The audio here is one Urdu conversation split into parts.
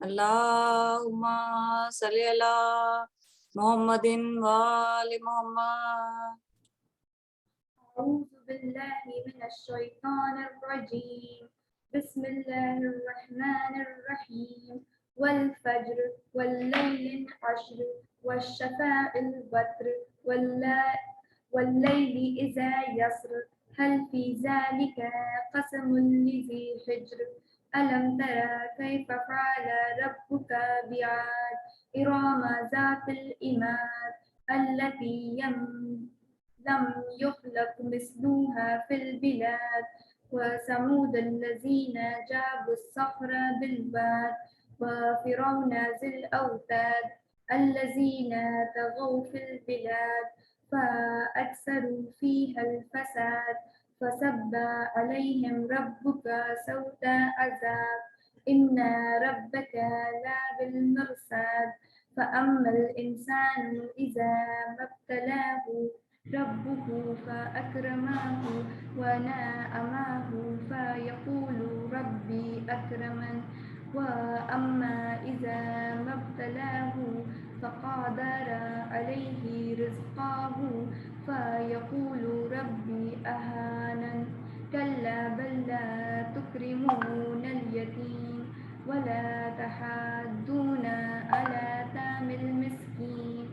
اللهم صل على محمد وآل محمد. أعوذ بالله من الشيطان الرجيم. بسم الله الرحمن الرحيم. والفجر والليل العشر والشفاء الوتر والليل إذا يسر هل في ذلك قسم لذي حجر ألم ترى كيف فعل ربك بعاد إرم ذات العماد التي لم يخلق مثلها في البلاد وثمود الذين جابوا الصخر بالواد وفرعون ذي الأوتاد الذين طغوا في البلاد فأكثروا فيها الفساد فصب عليهم ربك سوط عذاب إن ربك لبالمرصاد فأما الإنسان إذا ما ابتلاه ربه فأكرمه ونعمه فيقول ربي أكرمن وأما إذا ما ابتلاه فقدر عليه رزقه فيقول ربي أهانن كلا بل لا تكرمون اليتيم ولا تحاضون على طعام المسكين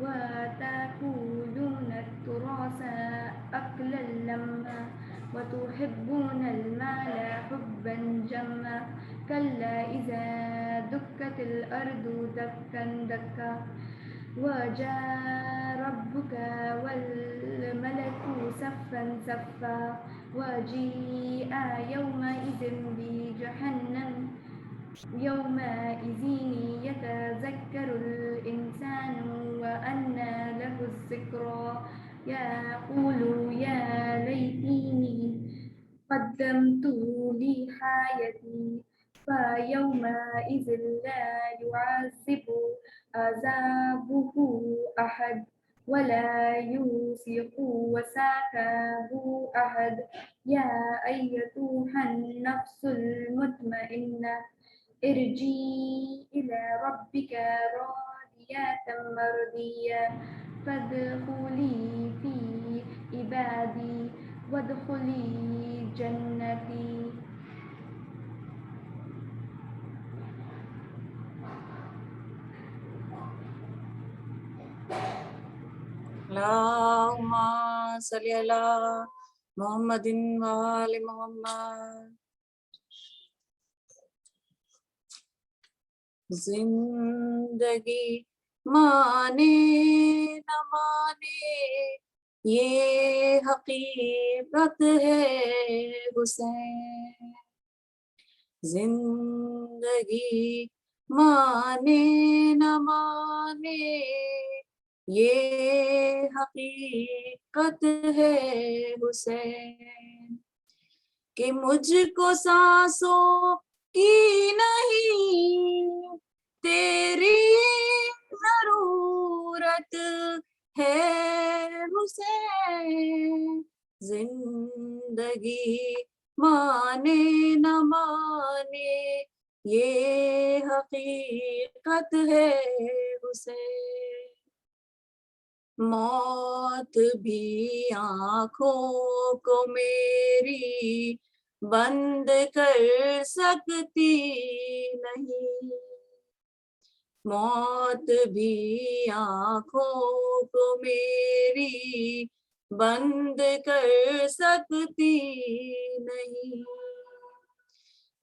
وتأكلون التراث أكلا لما وتحبون المال حبا جما كلا إذا دكت الأرض دكا دكا وجاء ربك والملك صفا صفا وجيء يومئذ بجهنم يومئذ يتذكر الإنسان وأنى له الذكرى يقول يا ليتني قدمت لحياتي فيومئذ لا يعذب عذابه أحد ولا يوثق وثاقه أحد يا أيتها النفس المطمئنة ارجعي إلى ربك راضية مرضية فادخلي في عبادي وادخلي جنتي. اللهم صل على محمد وآل محمد. زندگی مانے نہ مانے یہ حقیقت ہے حسین. زندگی مانے نہ مانے یہ حقیقت ہے حسین کہ مجھ کو سانسوں کی نہیں تیری ضرورت ہے حسین. زندگی مانے نہ مانے یہ حقیقت ہے حسین. موت بھی آنکھوں کو میری بند کر سکتی نہیں. موت بھی آنکھوں کو میری بند کر سکتی نہیں.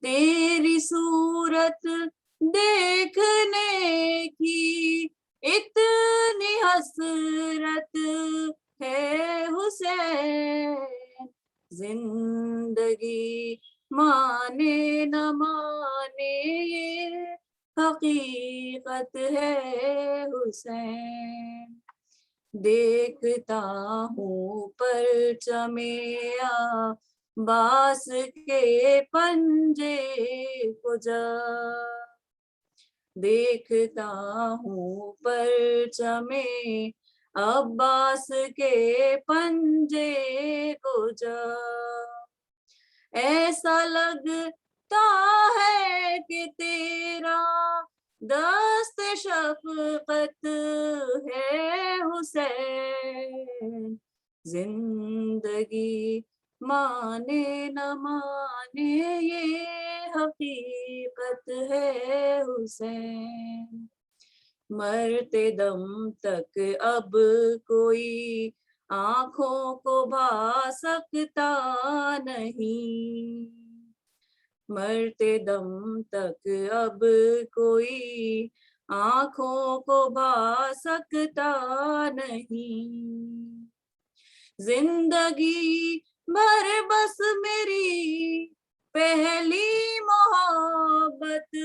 تیری صورت دیکھنے کی اتنی حسرت ہے حسین. زندگی مانے نہ مانے یہ حقیقت ہے حسین. دیکھتا ہوں پرچم عباس کے پنجے کو جب دیکھتا ہوں پرچم عباس کے پنجے کو جب ایسا لگتا ہے کہ تیرا دست شفقت ہے حسین، زندگی مانے نہ مانے یہ حقیقت ہے حسین، مرتے دم تک اب کوئی آنکھوں کو بھا سکتا نہیں، مرتے دم تک اب کوئی آنکھوں کو بھا سکتا نہیں، زندگی بھر بس میری پہلی محبت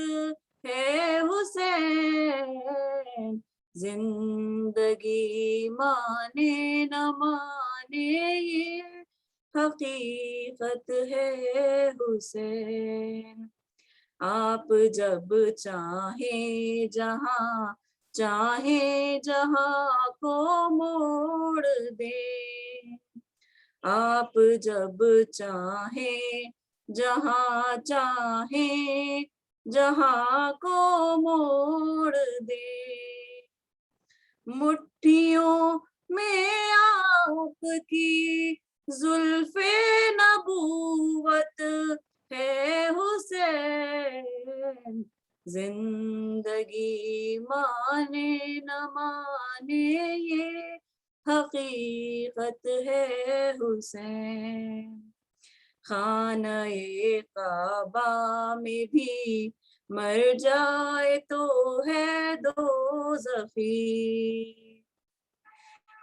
ہے حسین، زندگی مانے نہ مانے یہ حقیقت ہے حسین، آپ جب چاہیں جہاں چاہیں جہاں کو موڑ دیں، آپ جب چاہیں جہاں چاہیں جہاں کو موڑ دیں، مٹھیوں میں آپ کی زلف نبوت ہے حسین، زندگی مانے نہ مانے یہ حقیقت ہے حسین، خانہ کعبہ میں بھی مر جائے تو ہے دوزخی،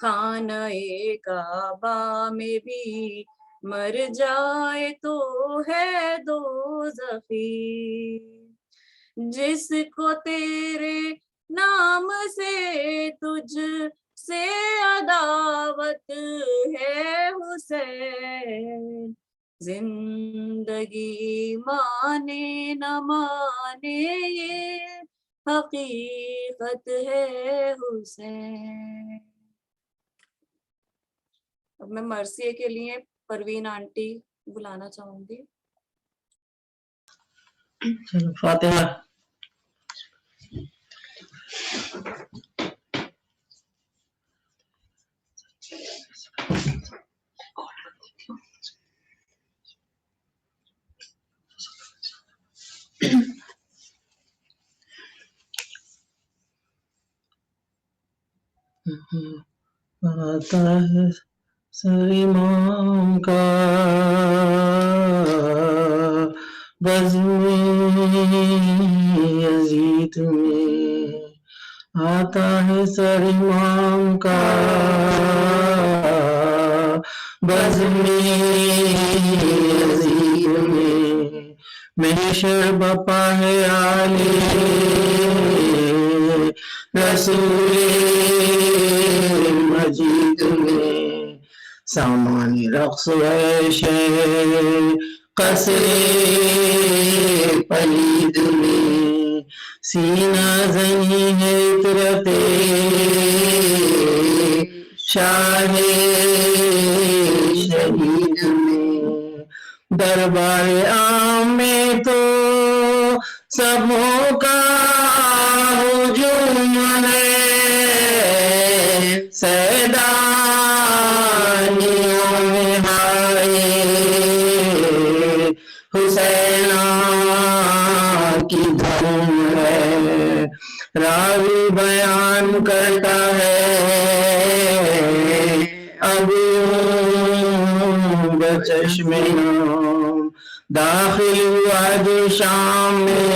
خانہ کعبہ میں بھی مر جائے تو ہے دوزخی، جس کو تیرے نام سے تجھ سے عداوت ہے حسین، زندگی مانے نہ مانے یہ حقیقت ہے حسین۔ اب میں مرثیے کے لیے پروین آنٹی بلانا چاہوں گی۔ چلو فاتحہ۔ آتا ہے سر امام کا بزم یزید میں، آتا ہے سر امام کا بزم یزید میں، محشر بپا ہے عالی رسول مجید میں، سامان رقص ہے شہر قصر پلید میں، سینہ زنی ہے عطرت شاہ شہید میں، دربار عام میں تو سبوں کا ہجوم ہے، سیدانیوں میں ہائے حسینہ کی دھوم ہے، راوی بیان کرتا ہے ابو بچشم نام، داخل ہوا جو شام میں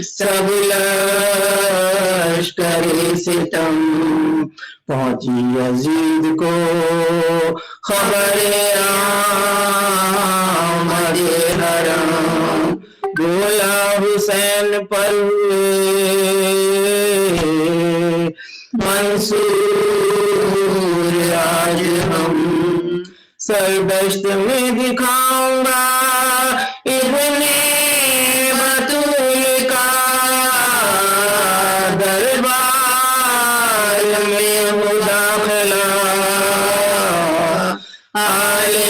سب لشکر ستم، پہنچی یزید کو خبر آمد حرام، بولا حسین پر منصور آج ہم سردشت میں دکھاؤں گا ابن بطول کا دربار میں ہو داخلہ آلے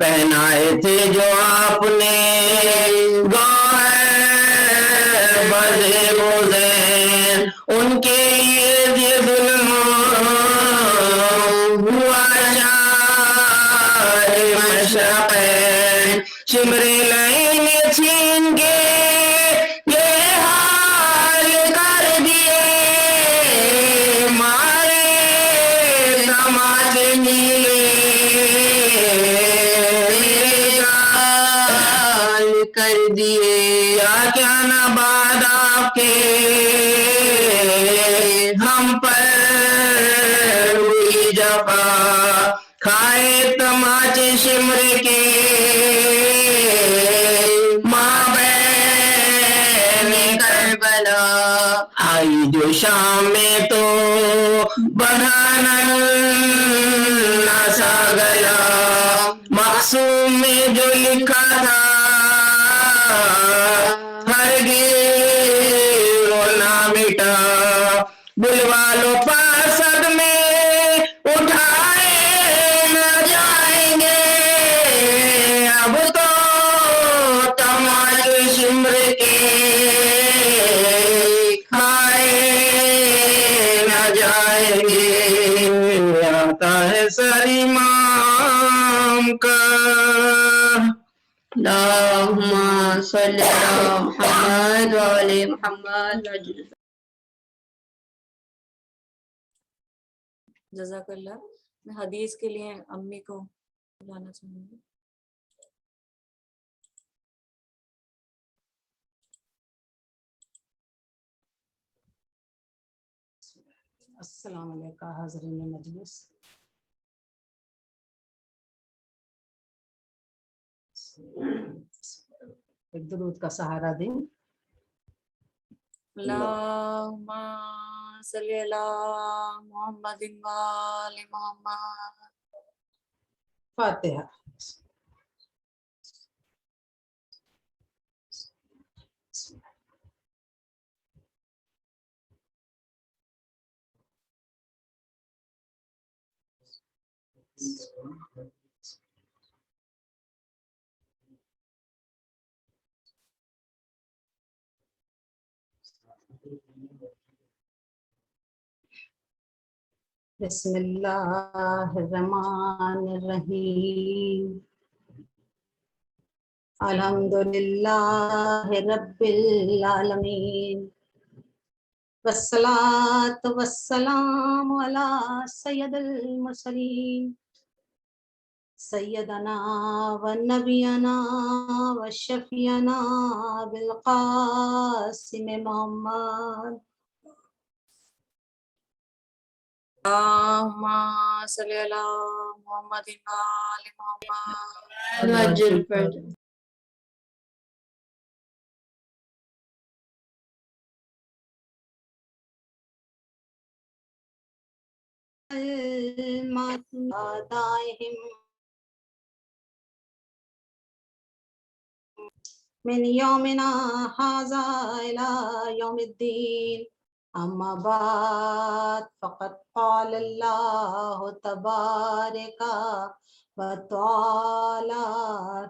پہنائے تھے جو آپ نے گوہر بزے بزین ان کے لیے یہ ظلم ہوا شاہ مشرقین شمر لین چھین کے یہ حال کر دیے مارے تماچے نیلے گال کر دیے کیا نباد آپ کے ہم پر ہوئی جفا کھائے تماچے شمر کے ماں بہن کربلا آئی جو شام میں تو بڑھانا سا گلا معصوم میں جو لکھا تھا ہرگز وہ نہ مٹا بلوا لو پاسد میں اٹھائے نہ جائیں گے اب تو تماچے شمر کے کھائے نہ جائیں گے آتا ہے سر امام کا اللہم صلی علی محمد وعلی محمد جزاک اللہ. میں حدیث کے لیے امی کو بلانا چاہوں گی. السلام علیکم حاضرین مجلس. ایک درود کا سہارا دیں. اللہم صلی علی محمد وآل محمد. فاتحہ. بسم اللہ الرحمن الرحیم. الحمدللہ رب العالمین والصلاة والسلام علی سید المرسلین سیدنا و نبینا و شفیعنا بالقاسم محمد. اللہم صلی علی محمد وآل محمد. من یومنا ھذا الی یوم الدین. اما بعد فقد قال اللہ تبارک و تعالی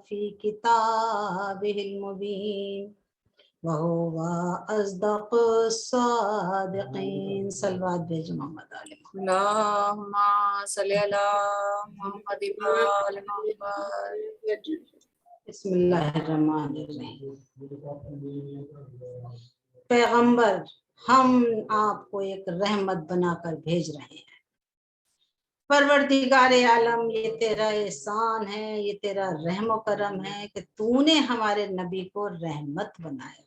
فی کتابہ المبین وہو اصدق الصادقین. صلوات بھیجو محمد علیہ. اللہم صلی علی محمد وآل محمد. بسم اللہ الرحمن الرحیم. پیغمبر ہم آپ کو ایک رحمت بنا کر بھیج رہے ہیں. پروردگار عالم یہ تیرا احسان ہے، یہ تیرا رحم و کرم ہے کہ تو نے ہمارے نبی کو رحمت بنایا،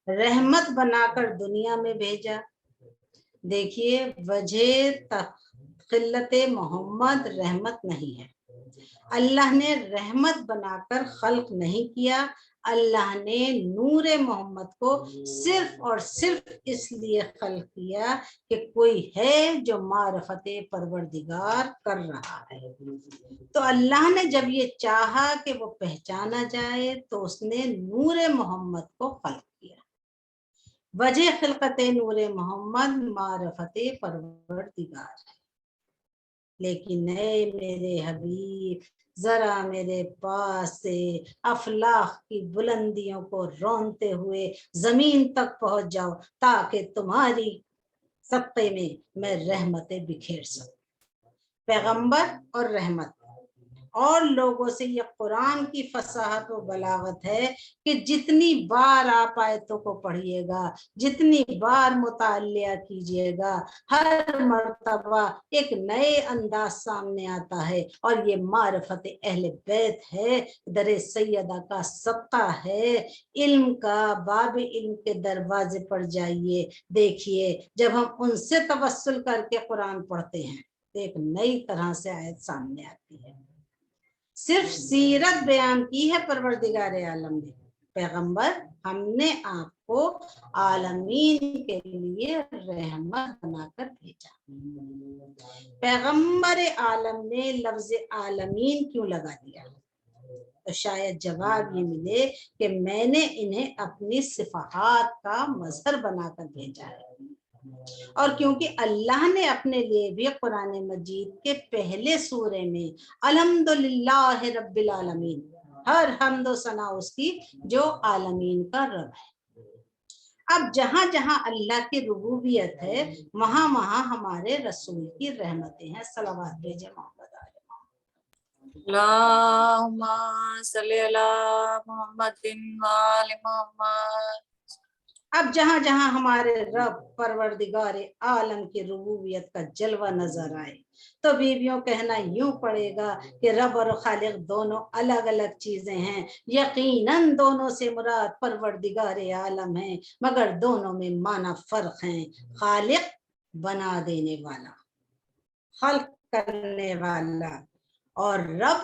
رحمت بنا کر دنیا میں بھیجا. دیکھیے وجہ قلت محمد رحمت نہیں ہے. اللہ نے رحمت بنا کر خلق نہیں کیا، اللہ نے نور محمد کو صرف اور صرف اس لیے خلق کیا کہ کوئی ہے جو معرفت پروردگار کر رہا ہے. تو اللہ نے جب یہ چاہا کہ وہ پہچانا جائے تو اس نے نور محمد کو خلق کیا. وجہ خلقت نور محمد معرفت پروردگار ہے. لیکن اے میرے حبیب ذرا میرے پاس سے افلاق کی بلندیوں کو رونتے ہوئے زمین تک پہنچ جاؤ تاکہ تمہاری صدقے میں رحمتیں بکھیر سکوں۔ پیغمبر اور رحمت اور لوگوں سے یہ قرآن کی فصاحت و بلاغت ہے کہ جتنی بار آپ آیتوں کو پڑھیے گا، جتنی بار مطالعہ کیجیے گا، ہر مرتبہ ایک نئے انداز سامنے آتا ہے، اور یہ معرفت اہل بیت ہے، در سیدہ کا صدقہ ہے، علم کا باب علم کے دروازے پر جائیے، دیکھیے جب ہم ان سے توسل کر کے قرآن پڑھتے ہیں تو ایک نئی طرح سے آیت سامنے آتی ہے۔ صرف سیرت بیان کی ہے پروردگار عالم نے، پیغمبر ہم نے آپ کو عالمین کے لیے رحمت بنا کر بھیجا۔ پیغمبر عالم نے لفظ عالمین کیوں لگا دیا؟ تو شاید جواب یہ ملے کہ میں نے انہیں اپنی صفحات کا مظہر بنا کر بھیجا ہے، اور کیونکہ اللہ نے اپنے لیے بھی قرآن مجید کے پہلے سورے میں الحمدللہ رب العالمین، ہر حمد و ثنا اس کی جو عالمین کا رب ہے۔ اب جہاں جہاں اللہ کی ربوبیت ہے وہاں وہاں ہمارے رسول کی رحمتیں ہیں۔ صلوات بھیجے محمد علیہ اللہم صلی علی محمد وآل محمد۔ اب جہاں جہاں ہمارے رب پروردگار عالم کی ربوبیت کا جلوہ نظر آئے تو بیویوں کہنا یوں پڑے گا کہ رب اور خالق دونوں الگ الگ چیزیں ہیں، یقیناً دونوں سے مراد پروردگار عالم ہیں، مگر دونوں میں معنی فرق ہیں۔ خالق بنا دینے والا، خلق کرنے والا، اور رب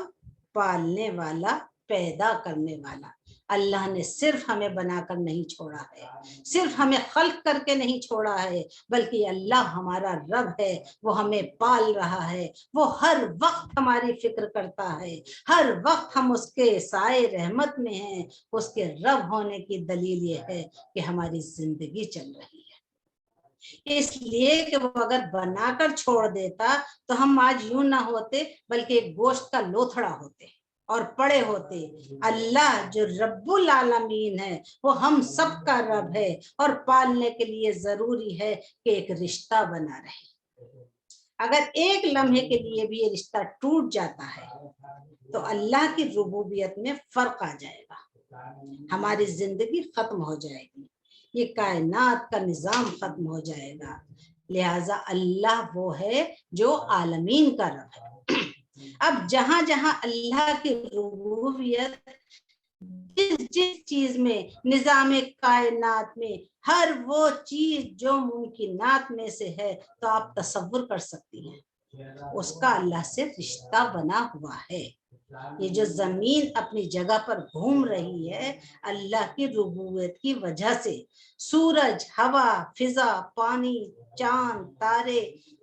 پالنے والا، پیدا کرنے والا۔ اللہ نے صرف ہمیں بنا کر نہیں چھوڑا ہے، صرف ہمیں خلق کر کے نہیں چھوڑا ہے، بلکہ اللہ ہمارا رب ہے، وہ ہمیں پال رہا ہے، وہ ہر وقت ہماری فکر کرتا ہے، ہر وقت ہم اس کے سائے رحمت میں ہیں۔ اس کے رب ہونے کی دلیل یہ ہے کہ ہماری زندگی چل رہی ہے، اس لیے کہ وہ اگر بنا کر چھوڑ دیتا تو ہم آج یوں نہ ہوتے بلکہ ایک گوشت کا لوتھڑا ہوتے اور پڑے ہوتے۔ اللہ جو رب العالمین ہے وہ ہم سب کا رب ہے، اور پالنے کے لیے ضروری ہے کہ ایک رشتہ بنا رہے۔ اگر ایک لمحے کے لیے بھی یہ رشتہ ٹوٹ جاتا ہے تو اللہ کی ربوبیت میں فرق آ جائے گا، ہماری زندگی ختم ہو جائے گی، یہ کائنات کا نظام ختم ہو جائے گا۔ لہٰذا اللہ وہ ہے جو عالمین کا رب ہے۔ اب جہاں جہاں اللہ کی ربوبیت جس جس چیز میں، نظام کائنات میں، ہر وہ چیز جو ممکنات میں سے ہے تو آپ تصور کر سکتی ہیں اس کا اللہ سے رشتہ بنا ہوا ہے۔ یہ جو زمین اپنی جگہ پر گھوم رہی ہے اللہ کی ربوبیت کی وجہ سے، سورج، ہوا، فضا، پانی، چاند، تارے،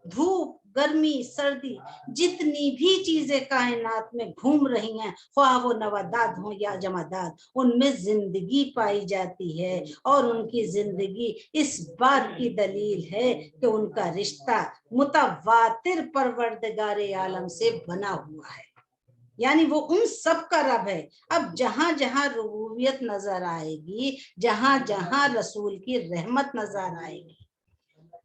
دھوپ، گرمی، سردی، جتنی بھی چیزیں کائنات میں گھوم رہی ہیں، خواہ وہ نوادات ہوں یا جمادات، ان میں زندگی پائی جاتی ہے، اور ان کی زندگی اس بات کی دلیل ہے کہ ان کا رشتہ متواتر پروردگار عالم سے بنا ہوا ہے، یعنی وہ ان سب کا رب ہے۔ اب جہاں جہاں ربوبیت نظر آئے گی، جہاں جہاں رسول کی رحمت نظر آئے گی۔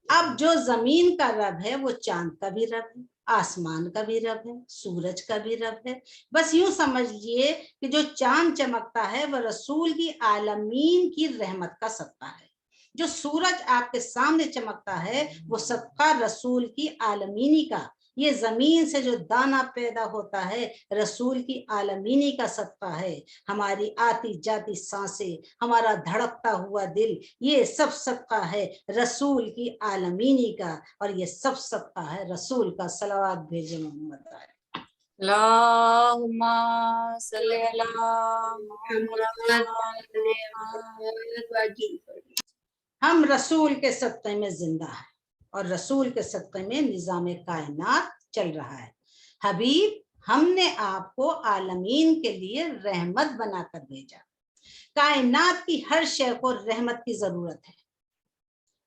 اب جو زمین کا رب ہے وہ چاند کا بھی رب ہے، آسمان کا بھی رب ہے، سورج کا بھی رب ہے۔ بس یوں سمجھئے کہ جو چاند چمکتا ہے وہ رسول کی عالمین کی رحمت کا صدقہ ہے، جو سورج آپ کے سامنے چمکتا ہے وہ صدقہ رسول کی عالمینی کا، یہ زمین سے جو دانہ پیدا ہوتا ہے رسول کی عالمینی کا صدقہ ہے، ہماری آتی جاتی سانسیں، ہمارا دھڑکتا ہوا دل، یہ سب صدقہ ہے رسول کی عالمینی کا، اور یہ سب صدقہ ہے رسول کا۔ صلوات بھیجے محمد علیہ۔ اللہم صلی علی محمد وآل محمد۔ ہم رسول کے صدقے میں زندہ ہیں، اور رسول کے صدقے میں نظام کائنات چل رہا ہے۔ حبیب ہم نے آپ کو عالمین کے لیے رحمت بنا کر بھیجا۔ کائنات کی ہر شے کو رحمت کی ضرورت ہے،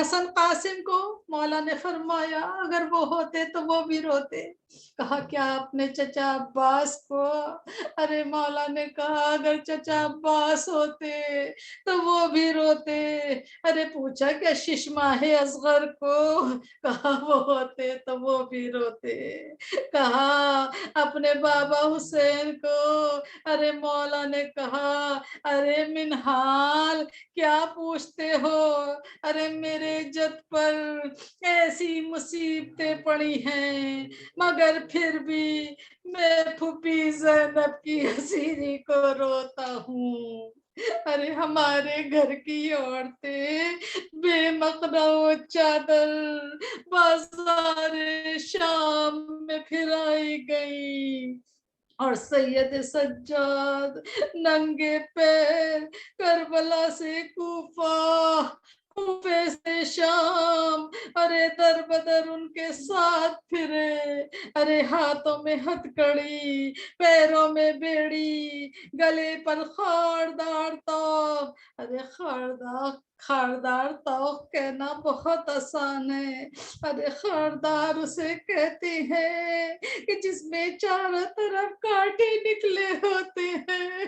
حسن قاسم کو مولا نے فرمایا اگر وہ ہوتے تو وہ بھی روتے. کہا کیا اپنے چچا عباس کو؟ ارے مولا نے کہا اگر چچا عباس ہوتے تو وہ بھی روتے. ارے پوچھا کیا ششماہ اصغر کو؟ کہا وہ ہوتے تو وہ بھی روتے. کہا اپنے بابا حسین کو؟ ارے مولا نے کہا ارے منہال کیا پوچھتے ہو؟ ارے میرے جد پر ایسی مصیبتیں پڑی ہیں مگر پھر بھی میں پھوپھی زینب کی اسیری کو روتا ہوں. ارے ہمارے گھر کی عورتیں بے مقدہ و چادر بازار شام میں پھرائی گئی اور سید سجاد ننگے پیر کربلا سے کوفہ، کوفے سے شام، ارے در بدر ان کے ساتھ پھرے. ارے ہاتھوں میں ہتھکڑی، پیروں میں بیڑی، گلے پر خاردار توق. ارے خاردار توق کہنا بہت آسان ہے. ارے خاردار اسے کہتے ہیں کہ جس میں چاروں طرف کانٹے نکلے ہوتے ہیں.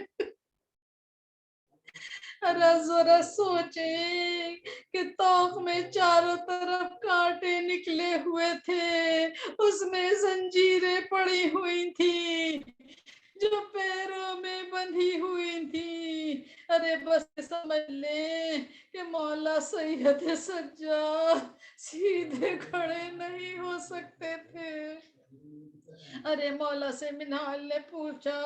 ذرا سوچیں کہ توق میں چاروں طرف کانٹے نکلے ہوئے تھے، اس میں زنجیریں پڑی ہوئی تھی جو پیروں میں بندھی ہوئی تھی. ارے بس سمجھ لیں کہ مولا سید سجاد سیدھے کھڑے نہیں ہو سکتے تھے. ارے مولا سے منہال نے پوچھا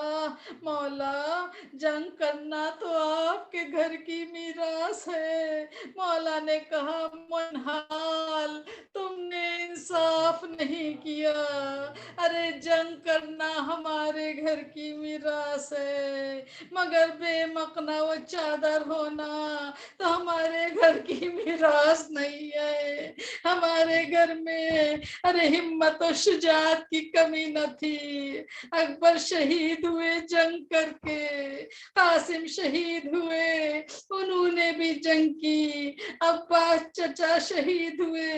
مولا جنگ کرنا تو آپ کے گھر کی میراث ہے. مولا نے کہا منہال تم نے انصاف نہیں کیا. ارے جنگ کرنا ہمارے گھر کی میراث ہے مگر بے مقنا و چادر ہونا تو ہمارے گھر کی میراث نہیں ہے. ہمارے گھر میں ارے ہمت و شجاعت کی کمی نہ تھی. اکبر شہید ہوئے جنگ کر کے، قاسم شہید ہوئے انہوں نے بھی جنگ کی، عباس چچا شہید ہوئے،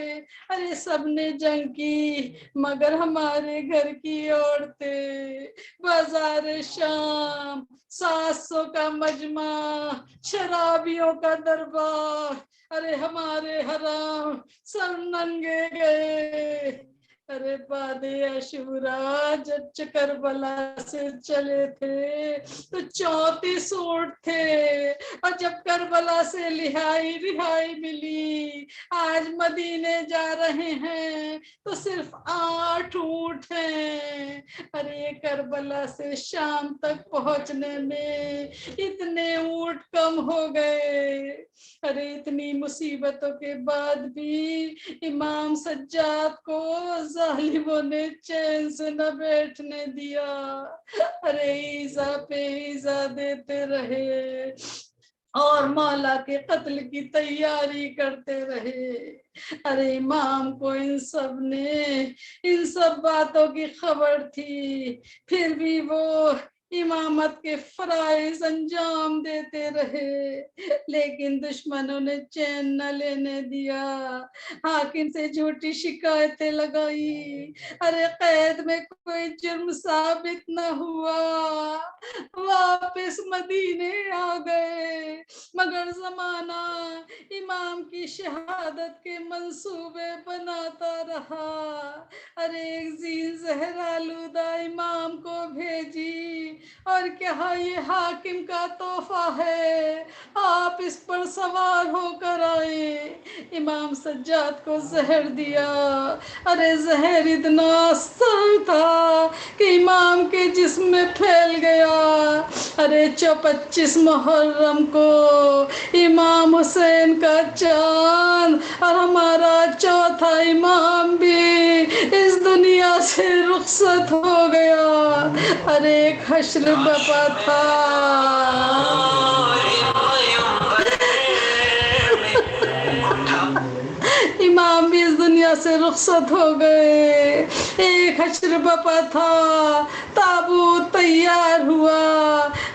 ارے سب نے جنگ کی مگر ہمارے گھر کی عورتیں بازار شام 700 کا مجمع، شرابیوں کا دربار، ارے ہمارے حرام سب ننگے گئے. ارے بعد عاشورا جب کربلا سے چلے تھے تو 34 اونٹ تھے اور جب کربلا سے رہائی ملی آج مدینے جا رہے ہیں تو صرف 8 اونٹ ہیں. ارے کربلا سے شام تک پہنچنے میں اتنے اونٹ کم ہو گئے. ارے اتنی مصیبتوں کے بعد بھی امام سجاد کو ظالموں نے چین سے نہ بیٹھنے دیا. ارے ایزا پہ ایزا دیتے رہے اور مولا کے قتل کی تیاری کرتے رہے. ارے امام کو ان سب باتوں کی خبر تھی پھر بھی وہ امامت کے فرائض انجام دیتے رہے لیکن دشمنوں نے چین نہ لینے دیا. حاکم سے جھوٹی شکایتیں لگائی. ارے قید میں کوئی جرم ثابت نہ ہوا، واپس مدینے آ گئے مگر زمانہ امام کی شہادت کے منصوبے بناتا رہا. ارے ایک زین زہر آلودہ امام کو بھیجی اور کہا یہ حاکم کا تحفہ ہے، آپ اس پر سوار ہو کر آئیں. امام سجاد کو زہر دیا. ارے زہر اتنا سخت تھا کہ امام کے جسم میں پھیل گیا. ارے 25 محرم کو امام حسین کا چاند اور ہمارا چوتھا امام بھی اس دنیا سے رخصت ہو گیا. ارے ایک حشر بپا تھا. امام بھی اس دنیا سے رخصت ہو گئے. ایک حشر بپا تھا، تابوت تیار ہوا،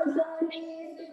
40